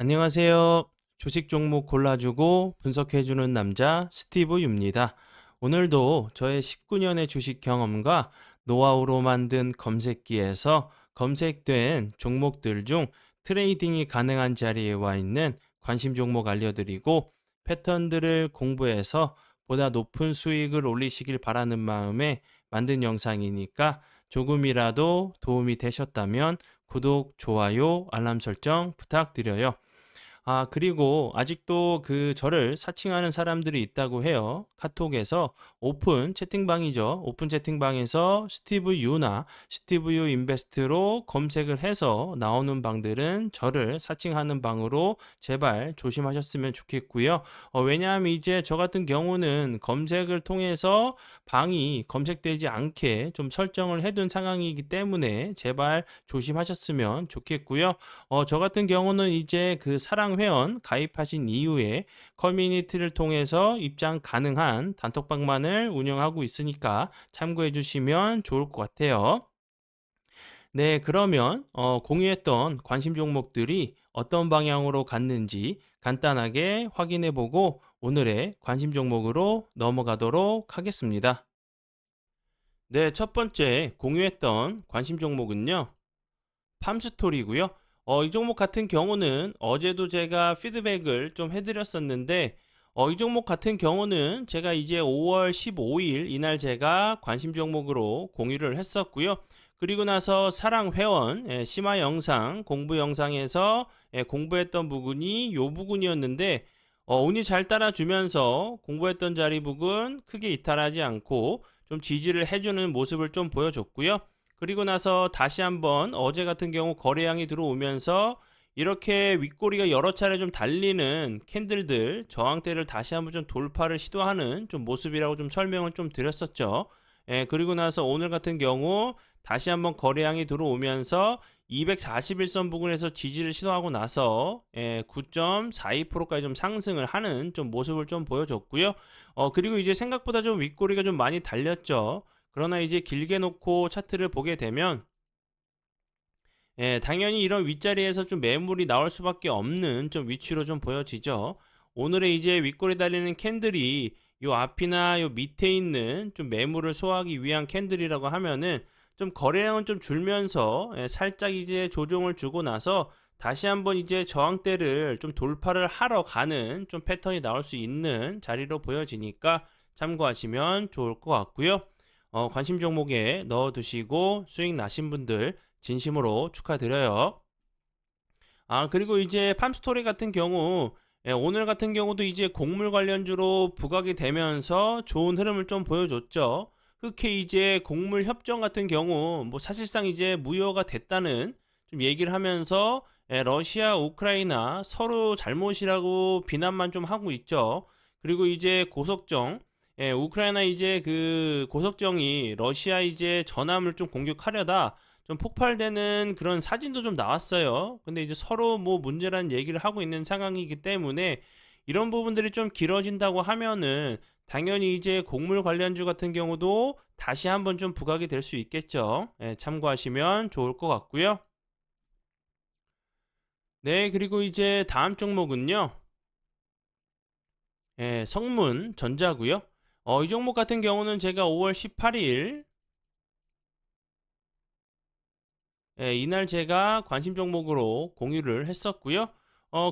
안녕하세요. 주식 종목 골라주고 분석해주는 남자 스티브 유입니다. 오늘도 저의 19년의 주식 경험과 노하우로 만든 검색기에서 검색된 종목들 중 트레이딩이 가능한 자리에 와 있는 관심 종목 알려드리고 패턴들을 공부해서 보다 높은 수익을 올리시길 바라는 마음에 만든 영상이니까 조금이라도 도움이 되셨다면 구독, 좋아요, 알람 설정 부탁드려요. 그리고 아직도 저를 사칭하는 사람들이 있다고 해요. 카톡에서 오픈 채팅방이죠. 오픈 채팅방에서 스티브 유나 스티브 유 인베스트로 검색을 해서 나오는 방들은 저를 사칭하는 방으로 제발 조심하셨으면 좋겠고요. 왜냐하면 이제 저 같은 경우는 검색을 통해서 방이 검색되지 않게 좀 설정을 해둔 상황이기 때문에 제발 조심하셨으면 좋겠고요. 저 같은 경우는 이제 사랑 회원 가입하신 이후에 커뮤니티를 통해서 입장 가능한 단톡방만을 운영하고 있으니까 참고해 주시면 좋을 것 같아요. 네, 그러면 공유했던 관심 종목들이 어떤 방향으로 갔는지 간단하게 확인해 보고 오늘의 관심 종목으로 넘어가도록 하겠습니다. 네, 첫 번째 공유했던 관심 종목은요. 팜스토리고요. 이 종목 같은 경우는 어제도 제가 피드백을 좀 해드렸었는데 이 종목 같은 경우는 제가 이제 5월 15일 이날 제가 관심 종목으로 공유를 했었고요. 그리고 나서 사랑 회원 심화 영상 공부 영상에서 공부했던 부분이 요 부분이었는데 운이 잘 따라주면서 공부했던 자리 부분 크게 이탈하지 않고 좀 지지를 해주는 모습을 좀 보여줬고요. 그리고 나서 다시 한번 어제 같은 경우 거래량이 들어오면서 이렇게 윗꼬리가 여러 차례 좀 달리는 캔들들 저항대를 다시 한번 좀 돌파를 시도하는 좀 모습이라고 좀 설명을 좀 드렸었죠. 그리고 나서 오늘 같은 경우 다시 한번 거래량이 들어오면서 241선 부근에서 지지를 시도하고 나서 9.42%까지 좀 상승을 하는 좀 모습을 좀 보여줬고요. 그리고 이제 생각보다 좀 윗꼬리가 좀 많이 달렸죠. 그러나 이제 길게 놓고 차트를 보게 되면 당연히 이런 윗자리에서 좀 매물이 나올 수밖에 없는 좀 위치로 좀 보여지죠. 오늘의 이제 윗골이 달리는 캔들이 요 앞이나 요 밑에 있는 좀 매물을 소화하기 위한 캔들이라고 하면은 좀 거래량은 좀 줄면서 살짝 이제 조정을 주고 나서 다시 한번 이제 저항대를 좀 돌파를 하러 가는 좀 패턴이 나올 수 있는 자리로 보여지니까 참고하시면 좋을 것 같고요. 관심 종목에 넣어두시고 수익 나신 분들 진심으로 축하드려요. 그리고 이제 팜스토리 같은 경우, 오늘 같은 경우도 이제 곡물 관련주로 부각이 되면서 좋은 흐름을 좀 보여줬죠. 흑해 이제 곡물 협정 같은 경우, 뭐 사실상 이제 무효가 됐다는 좀 얘기를 하면서 러시아, 우크라이나 서로 잘못이라고 비난만 좀 하고 있죠. 그리고 이제 고속정, 우크라이나 이제 고속정이 러시아 이제 전함을 좀 공격하려다 좀 폭발되는 그런 사진도 좀 나왔어요. 근데 이제 서로 뭐 문제라는 얘기를 하고 있는 상황이기 때문에 이런 부분들이 좀 길어진다고 하면은 당연히 이제 곡물 관련주 같은 경우도 다시 한번 좀 부각이 될 수 있겠죠. 참고하시면 좋을 것 같고요. 네, 그리고 이제 다음 종목은요. 성문 전자고요. 이 종목 같은 경우는 제가 5월 18일 이날 제가 관심 종목으로 공유를 했었고요.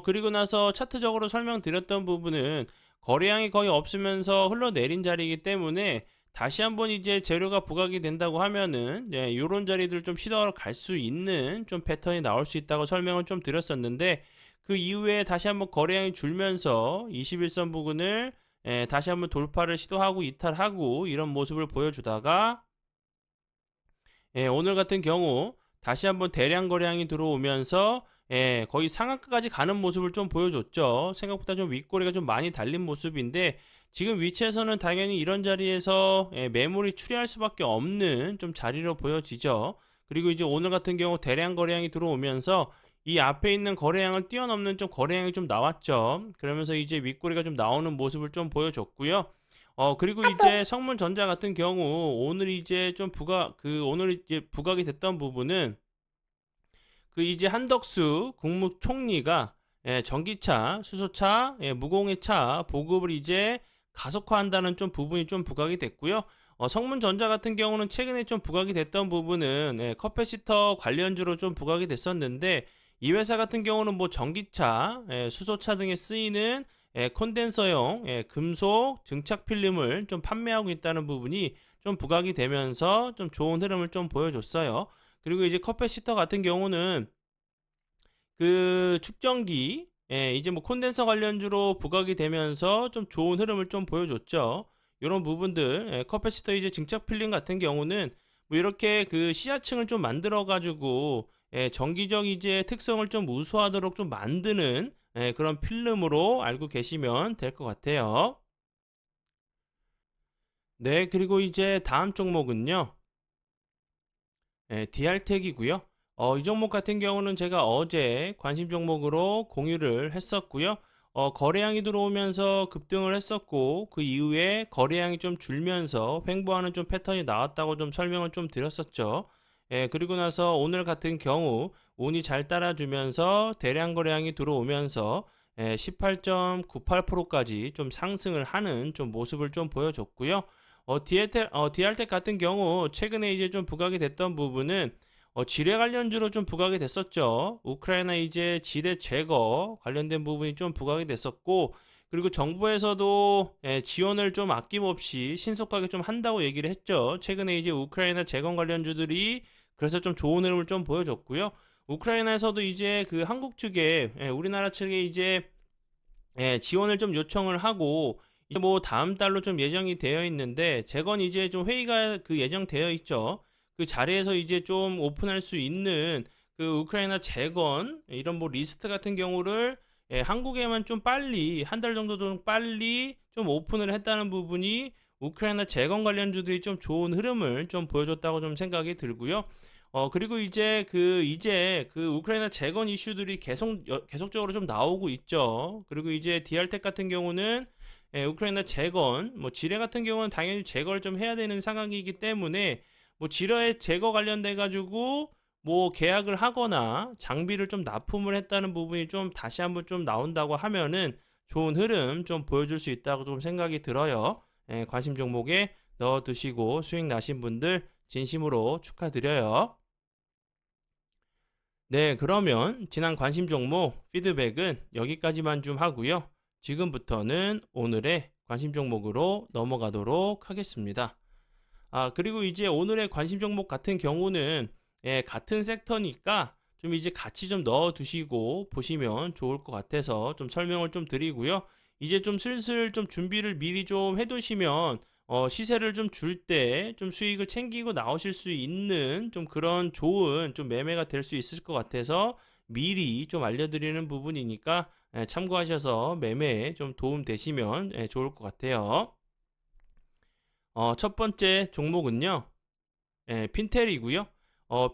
그리고 나서 차트적으로 설명드렸던 부분은 거래량이 거의 없으면서 흘러내린 자리이기 때문에 다시 한번 이제 재료가 부각이 된다고 하면은 이런 자리들 좀 시도하러 갈 수 있는 좀 패턴이 나올 수 있다고 설명을 좀 드렸었는데 그 이후에 다시 한번 거래량이 줄면서 21선 부근을 다시 한번 돌파를 시도하고 이탈하고 이런 모습을 보여주다가 오늘 같은 경우 다시 한번 대량 거래량이 들어오면서 거의 상한가까지 가는 모습을 좀 보여줬죠. 생각보다 좀 윗꼬리가 좀 많이 달린 모습인데 지금 위치에서는 당연히 이런 자리에서 매물이 추리할 수밖에 없는 좀 자리로 보여지죠. 그리고 이제 오늘 같은 경우 대량 거래량이 들어오면서 이 앞에 있는 거래량을 뛰어넘는 좀 거래량이 좀 나왔죠. 그러면서 이제 윗꼬리가 좀 나오는 모습을 좀 보여줬고요. 그리고 이제 성문전자 같은 경우 오늘 이제 좀 오늘 이제 부각이 됐던 부분은 이제 한덕수 국무총리가 전기차, 수소차, 무공해 차 보급을 이제 가속화한다는 좀 부분이 좀 부각이 됐고요. 성문전자 같은 경우는 최근에 좀 부각이 됐던 부분은 커패시터 관련주로 좀 부각이 됐었는데, 이 회사 같은 경우는 뭐 전기차, 수소차 등에 쓰이는 콘덴서용 금속 증착 필름을 좀 판매하고 있다는 부분이 좀 부각이 되면서 좀 좋은 흐름을 좀 보여줬어요. 그리고 이제 커패시터 같은 경우는 그 축전기, 이제 뭐 콘덴서 관련주로 부각이 되면서 좀 좋은 흐름을 좀 보여줬죠. 이런 부분들, 커패시터 이제 증착 필름 같은 경우는 뭐 이렇게 그 시야층을 좀 만들어 가지고 전기적 이제 특성을 좀 우수하도록 좀 만드는 그런 필름으로 알고 계시면 될 것 같아요. 네, 그리고 이제 다음 종목은요. DR텍이고요. 이 종목 같은 경우는 제가 어제 관심 종목으로 공유를 했었고요. 거래량이 들어오면서 급등을 했었고, 그 이후에 거래량이 좀 줄면서 횡보하는 좀 패턴이 나왔다고 좀 설명을 좀 드렸었죠. 그리고 나서 오늘 같은 경우 운이 잘 따라주면서 대량 거래량이 들어오면서 18.98%까지 좀 상승을 하는 좀 모습을 좀 보여줬고요. DR텍 같은 경우 최근에 이제 좀 부각이 됐던 부분은 지뢰 관련주로 좀 부각이 됐었죠. 우크라이나 이제 지뢰 제거 관련된 부분이 좀 부각이 됐었고, 그리고 정부에서도 지원을 좀 아낌없이 신속하게 좀 한다고 얘기를 했죠. 최근에 이제 우크라이나 재건 관련주들이 그래서 좀 좋은 흐름을 좀 보여줬고요. 우크라이나에서도 이제 그 한국 측에 우리나라 측에 이제 지원을 좀 요청을 하고, 이제 뭐 다음 달로 좀 예정이 되어 있는데, 재건 이제 좀 회의가 그 예정되어 있죠. 그 자리에서 이제 좀 오픈할 수 있는 그 우크라이나 재건 이런 뭐 리스트 같은 경우를 한국에만 좀 빨리 한 달 정도 좀 빨리 좀 오픈을 했다는 부분이 우크라이나 재건 관련주들이 좀 좋은 흐름을 좀 보여줬다고 좀 생각이 들고요. 그리고 이제 그 우크라이나 재건 이슈들이 계속적으로 좀 나오고 있죠. 그리고 이제 디알텍 같은 경우는 우크라이나 재건, 뭐 지뢰 같은 경우는 당연히 제거를 좀 해야 되는 상황이기 때문에 뭐 지뢰 제거 관련돼 가지고 뭐 계약을 하거나 장비를 좀 납품을 했다는 부분이 좀 다시 한번 좀 나온다고 하면은 좋은 흐름 좀 보여줄 수 있다고 좀 생각이 들어요. 관심 종목에 넣어 두시고 수익 나신 분들 진심으로 축하드려요. 네, 그러면 지난 관심 종목 피드백은 여기까지만 좀 하고요. 지금부터는 오늘의 관심 종목으로 넘어가도록 하겠습니다. 그리고 이제 오늘의 관심 종목 같은 경우는 같은 섹터니까 좀 이제 같이 좀 넣어 두시고 보시면 좋을 것 같아서 좀 설명을 좀 드리고요. 이제 좀 슬슬 좀 준비를 미리 좀 해두시면 시세를 좀 줄 때 좀 수익을 챙기고 나오실 수 있는 좀 그런 좋은 좀 매매가 될 수 있을 것 같아서 미리 좀 알려드리는 부분이니까 참고하셔서 매매에 좀 도움 되시면 좋을 것 같아요. 첫 번째 종목은요. 핀텔이고요.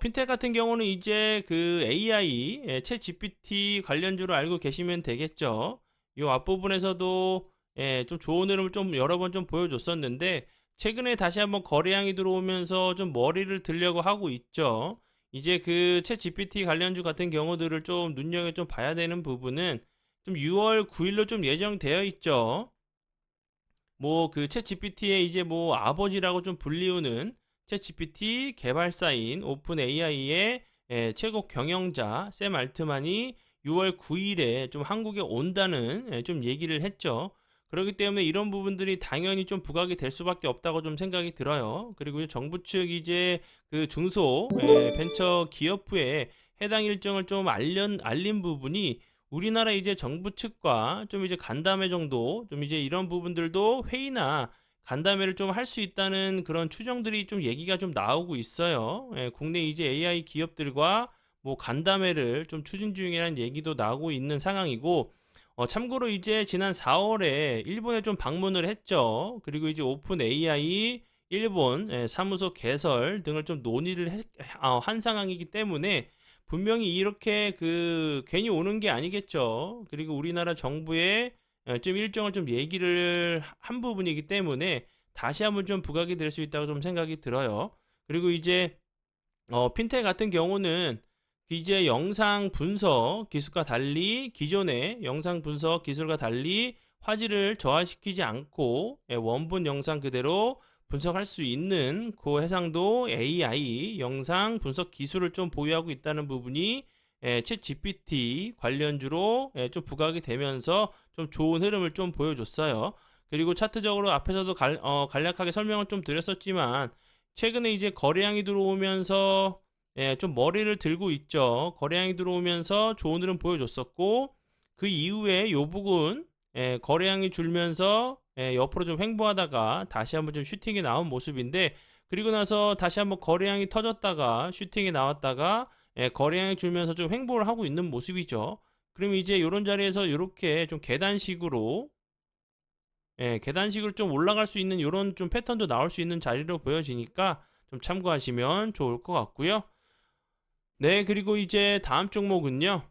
핀텔 같은 경우는 이제 그 AI, 챗 GPT 관련주로 알고 계시면 되겠죠. 이 앞부분에서도 좀 좋은 흐름을 좀 여러 번 좀 보여줬었는데, 최근에 다시 한번 거래량이 들어오면서 좀 머리를 들려고 하고 있죠. 이제 그 챗 GPT 관련주 같은 경우들을 좀 눈여겨 좀 봐야 되는 부분은 좀 6월 9일로 좀 예정되어 있죠. 뭐 그 챗 GPT의 이제 뭐 아버지라고 좀 불리우는 챗 GPT 개발사인 오픈 AI의 최고 경영자 샘 알트만이 6월 9일에 좀 한국에 온다는 좀 얘기를 했죠. 그렇기 때문에 이런 부분들이 당연히 좀 부각이 될 수밖에 없다고 좀 생각이 들어요. 그리고 정부 측 이제 그 중소 벤처 기업부에 해당 일정을 좀 알린 부분이 우리나라 이제 정부 측과 좀 이제 간담회 정도 좀 이제 이런 부분들도 회의나 간담회를 좀 할 수 있다는 그런 추정들이 좀 얘기가 좀 나오고 있어요. 국내 이제 AI 기업들과 뭐 간담회를 좀 추진 중이라는 얘기도 나오고 있는 상황이고, 참고로 이제 지난 4월에 일본에 좀 방문을 했죠. 그리고 이제 오픈 AI 일본 사무소 개설 등을 좀 논의를 한 상황이기 때문에 분명히 이렇게 그 괜히 오는 게 아니겠죠. 그리고 우리나라 정부의 좀 일정을 좀 얘기를 한 부분이기 때문에 다시 한번 좀 부각이 될 수 있다고 좀 생각이 들어요. 그리고 이제 핀텍 같은 경우는 이제 영상 분석 기술과 달리 기존의 영상 분석 기술과 달리 화질을 저하시키지 않고 원본 영상 그대로 분석할 수 있는 그 해상도 AI 영상 분석 기술을 좀 보유하고 있다는 부분이 챗 GPT 관련주로 좀 부각이 되면서 좀 좋은 흐름을 좀 보여줬어요. 그리고 차트적으로 앞에서도 간략하게 설명을 좀 드렸었지만 최근에 이제 거래량이 들어오면서 좀 머리를 들고 있죠. 거래량이 들어오면서 좋은 흐름 보여줬었고 그 이후에 요 부분 거래량이 줄면서 옆으로 좀 횡보하다가 다시 한번 좀 슈팅이 나온 모습인데 그리고 나서 다시 한번 거래량이 터졌다가 슈팅이 나왔다가 거래량이 줄면서 좀 횡보를 하고 있는 모습이죠. 그럼 이제 이런 자리에서 이렇게 좀 계단식으로 계단식으로 좀 올라갈 수 있는 이런 좀 패턴도 나올 수 있는 자리로 보여지니까 좀 참고하시면 좋을 것 같고요. 네, 그리고 이제 다음 종목은요.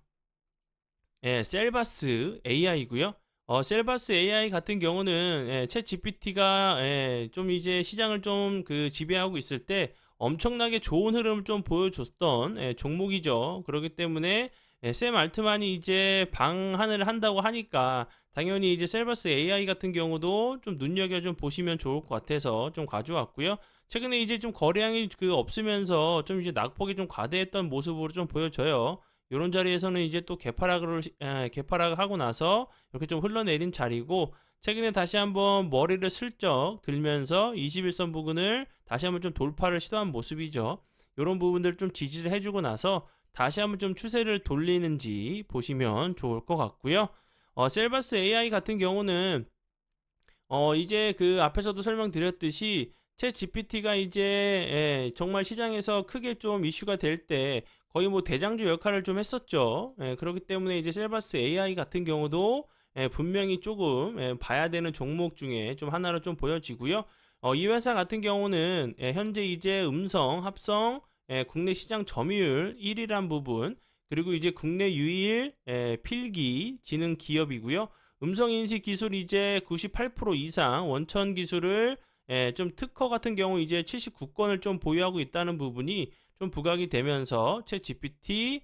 셀바스 AI고요. 셀바스 AI 같은 경우는 챗 GPT가 좀 이제 시장을 좀 그 지배하고 있을 때 엄청나게 좋은 흐름을 좀 보여줬던 종목이죠. 그렇기 때문에 샘 알트만이 이제 방한을 한다고 하니까 당연히 이제 셀바스 AI 같은 경우도 좀 눈여겨 좀 보시면 좋을 것 같아서 좀 가져왔고요. 최근에 이제 좀 거래량이 그 없으면서 좀 이제 낙폭이 좀 과대했던 모습으로 좀 보여져요. 이런 자리에서는 이제 또 개파락을 하고 나서 이렇게 좀 흘러내린 자리고 최근에 다시 한번 머리를 슬쩍 들면서 21선 부근을 다시 한번 좀 돌파를 시도한 모습이죠. 이런 부분들 좀 지지를 해주고 나서 다시 한번 좀 추세를 돌리는지 보시면 좋을 것 같고요. 셀바스 AI 같은 경우는 이제 그 앞에서도 설명드렸듯이 챗 GPT가 이제 정말 시장에서 크게 좀 이슈가 될 때 거의 뭐 대장주 역할을 좀 했었죠. 그렇기 때문에 이제 셀바스 AI 같은 경우도 분명히 조금 봐야 되는 종목 중에 좀 하나로 좀 보여지고요. 이 회사 같은 경우는 현재 이제 음성, 합성, 국내 시장 점유율 1위란 부분, 그리고 이제 국내 유일 필기 지능 기업이고요. 음성인식 기술 이제 98% 이상 원천 기술을 좀 특허 같은 경우 이제 79건을 좀 보유하고 있다는 부분이 좀 부각이 되면서 챗 GPT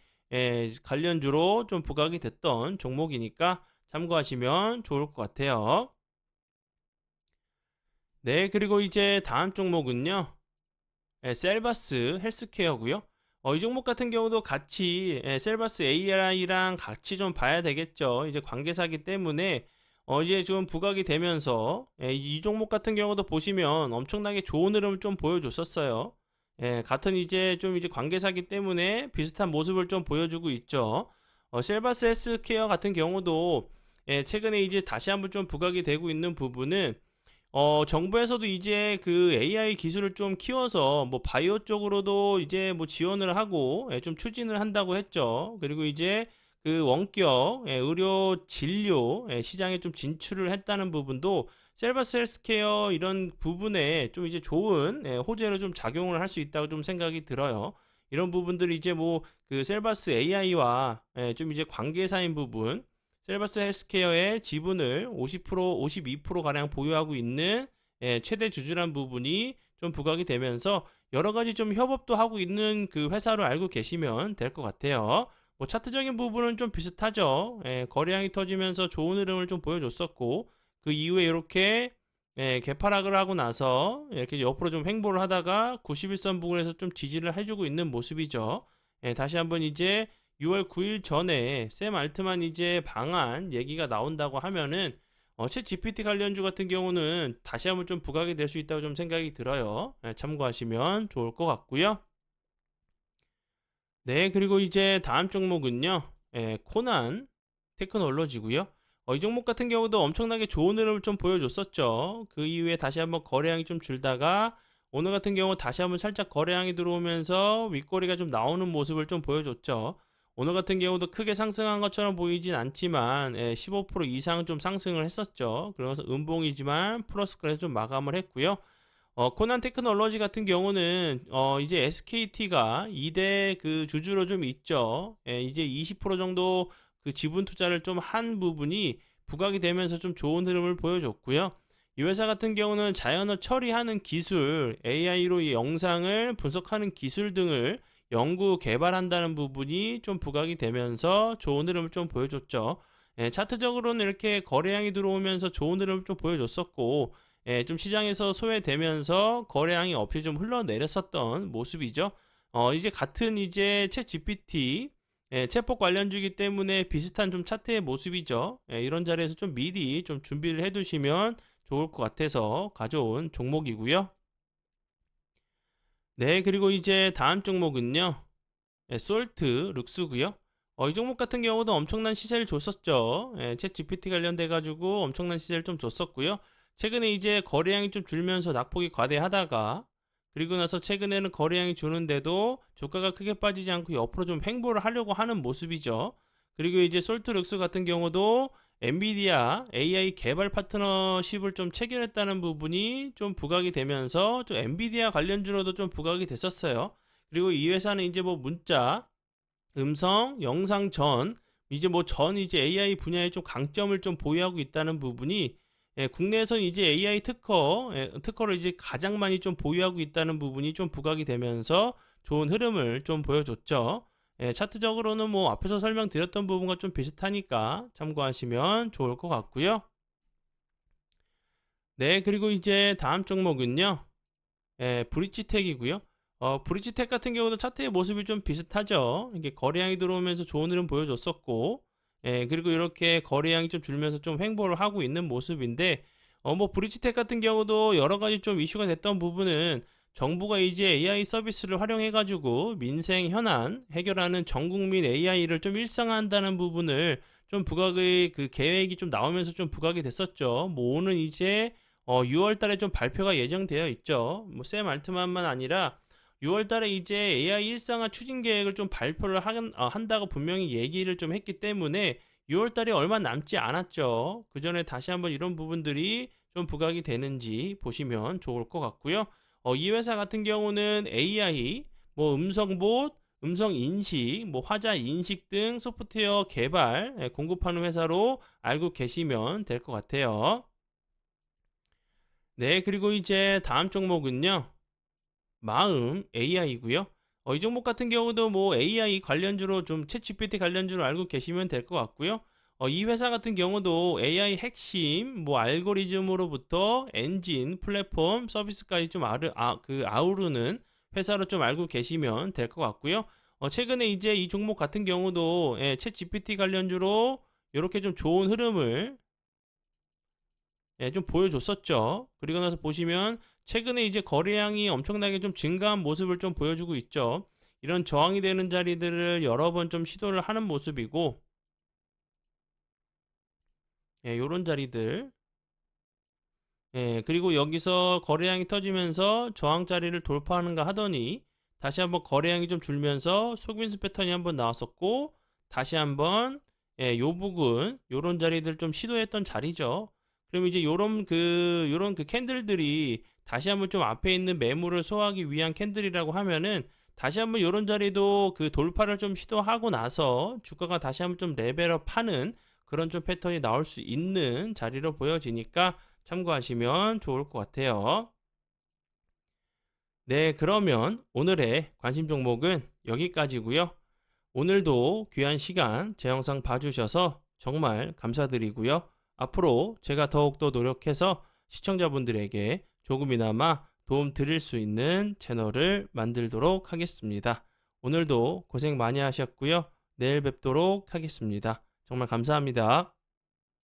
관련주로 좀 부각이 됐던 종목이니까 참고하시면 좋을 것 같아요. 네, 그리고 이제 다음 종목은요. 셀바스 헬스케어고요. 이 종목 같은 경우도 같이 셀바스 AI랑 같이 좀 봐야 되겠죠. 이제 관계사기 때문에 이제 좀 부각이 되면서 이 종목 같은 경우도 보시면 엄청나게 좋은 흐름을 좀 보여줬었어요. 같은 이제 좀 이제 관계사기 때문에 비슷한 모습을 좀 보여주고 있죠. 셀바스 헬스케어 같은 경우도 최근에 이제 다시 한번 좀 부각이 되고 있는 부분은 정부에서도 이제 그 AI 기술을 좀 키워서 뭐 바이오 쪽으로도 이제 뭐 지원을 하고 좀 추진을 한다고 했죠. 그리고 이제 그 원격 의료 진료 시장에 좀 진출을 했다는 부분도 셀바스 헬스케어 이런 부분에 좀 이제 좋은 호재로 좀 작용을 할 수 있다고 좀 생각이 들어요. 이런 부분들이 이제 뭐 그 셀바스 AI와 좀 이제 관계사인 부분 셀바스 헬스케어의 지분을 50%, 52%가량 보유하고 있는 최대 주주란 부분이 좀 부각이 되면서 여러 가지 좀 협업도 하고 있는 그 회사로 알고 계시면 될 것 같아요. 뭐 차트적인 부분은 좀 비슷하죠. 거래량이 터지면서 좋은 흐름을 좀 보여줬었고 그 이후에 이렇게 개파락을 하고 나서 이렇게 옆으로 좀 횡보를 하다가 91선 부근에서 좀 지지를 해주고 있는 모습이죠. 다시 한번 이제 6월 9일 전에 샘 알트만 이제 방한 얘기가 나온다고 하면은 챗 GPT 관련주 같은 경우는 다시 한번 좀 부각이 될 수 있다고 좀 생각이 들어요. 참고하시면 좋을 것 같고요. 네, 그리고 이제 다음 종목은요. 코난 테크놀로지고요. 이 종목 같은 경우도 엄청나게 좋은 흐름을 좀 보여줬었죠. 그 이후에 다시 한번 거래량이 좀 줄다가 오늘 같은 경우 다시 한번 살짝 거래량이 들어오면서 윗꼬리가 좀 나오는 모습을 좀 보여줬죠. 오늘 같은 경우도 크게 상승한 것처럼 보이진 않지만 15% 이상 좀 상승을 했었죠. 그래서 음봉이지만 플러스권에서 좀 마감을 했고요. 코난 테크놀로지 같은 경우는 이제 SKT가 2대 그 주주로 좀 있죠. 이제 20% 정도 그 지분 투자를 좀 한 부분이 부각이 되면서 좀 좋은 흐름을 보여줬고요. 이 회사 같은 경우는 자연어 처리하는 기술, AI로 이 영상을 분석하는 기술 등을 연구 개발한다는 부분이 좀 부각이 되면서 좋은 흐름을 좀 보여줬죠. 차트적으로는 이렇게 거래량이 들어오면서 좋은 흐름을 좀 보여줬었고, 좀 시장에서 소외되면서 거래량이 없이 좀 흘러내렸었던 모습이죠. 이제 같은 이제 챗 GPT, 챗봇 관련주기 때문에 비슷한 좀 차트의 모습이죠. 이런 자리에서 좀 미리 좀 준비를 해두시면 좋을 것 같아서 가져온 종목이고요. 네, 그리고 이제 다음 종목은요. 솔트 룩스고요. 이 종목 같은 경우도 엄청난 시세를 줬었죠. 챗 GPT 관련돼 가지고 엄청난 시세를 좀 줬었고요. 최근에 이제 거래량이 좀 줄면서 낙폭이 과대하다가, 그리고 나서 최근에는 거래량이 주는데도 주가가 크게 빠지지 않고 옆으로 좀 횡보를 하려고 하는 모습이죠. 그리고 이제 솔트 룩스 같은 경우도 엔비디아 AI 개발 파트너십을 좀 체결했다는 부분이 좀 부각이 되면서 좀 엔비디아 관련주로도 좀 부각이 됐었어요. 그리고 이 회사는 이제 뭐 문자, 음성, 영상 전, 이제 뭐 전 이제 AI 분야에 좀 강점을 좀 보유하고 있다는 부분이, 국내에서는 이제 AI 특허를 이제 가장 많이 좀 보유하고 있다는 부분이 좀 부각이 되면서 좋은 흐름을 좀 보여줬죠. 차트적으로는 뭐 앞에서 설명드렸던 부분과 좀 비슷하니까 참고하시면 좋을 것 같고요. 네, 그리고 이제 다음 종목은요. 브릿지텍이고요. 브릿지텍 같은 경우도 차트의 모습이 좀 비슷하죠. 이게 거래량이 들어오면서 좋은 흐름 보여줬었고, 그리고 이렇게 거래량이 좀 줄면서 좀 횡보를 하고 있는 모습인데, 뭐 브릿지텍 같은 경우도 여러 가지 좀 이슈가 됐던 부분은 정부가 이제 AI 서비스를 활용해가지고 민생 현안 해결하는 전 국민 AI를 좀 일상화한다는 부분을 좀 부각의 그 계획이 좀 나오면서 좀 부각이 됐었죠. 뭐 오는 이제 6월 달에 좀 발표가 예정되어 있죠. 샘 알트만만 아니라 6월 달에 이제 AI 일상화 추진 계획을 좀 발표를 한다고 분명히 얘기를 좀 했기 때문에 6월 달이 얼마 남지 않았죠. 그 전에 다시 한번 이런 부분들이 좀 부각이 되는지 보시면 좋을 것 같고요. 이 회사 같은 경우는 AI, 뭐 음성봇, 음성 인식, 뭐 화자 인식 등 소프트웨어 개발 공급하는 회사로 알고 계시면 될 것 같아요. 네, 그리고 이제 다음 종목은요. 마음 AI고요. 이 종목 같은 경우도 뭐 AI 관련주로 좀 챗GPT 관련주로 알고 계시면 될 것 같고요. 이 회사 같은 경우도 AI 핵심 뭐 알고리즘으로부터 엔진, 플랫폼, 서비스까지 좀 아우르는 회사로 좀 알고 계시면 될 것 같고요. 최근에 이제 이 종목 같은 경우도 챗GPT 관련주로 이렇게 좀 좋은 흐름을 좀 보여줬었죠. 그리고 나서 보시면 최근에 이제 거래량이 엄청나게 좀 증가한 모습을 좀 보여주고 있죠. 이런 저항이 되는 자리들을 여러 번 좀 시도를 하는 모습이고, 요런 자리들, 그리고 여기서 거래량이 터지면서 저항 자리를 돌파하는가 하더니 다시 한번 거래량이 좀 줄면서 속빈수 패턴이 한번 나왔었고, 다시 한번 요 부분 요런 자리들 좀 시도했던 자리죠. 그럼 이제 요런 그 캔들들이 다시 한번 좀 앞에 있는 매물을 소화하기 위한 캔들이라고 하면은 다시 한번 요런 자리도 그 돌파를 좀 시도하고 나서 주가가 다시 한번 좀 레벨업하는 그런 좀 패턴이 나올 수 있는 자리로 보여지니까 참고하시면 좋을 것 같아요. 네, 그러면 오늘의 관심 종목은 여기까지고요. 오늘도 귀한 시간 제 영상 봐주셔서 정말 감사드리고요. 앞으로 제가 더욱더 노력해서 시청자분들에게 조금이나마 도움 드릴 수 있는 채널을 만들도록 하겠습니다. 오늘도 고생 많이 하셨고요. 내일 뵙도록 하겠습니다. 정말 감사합니다.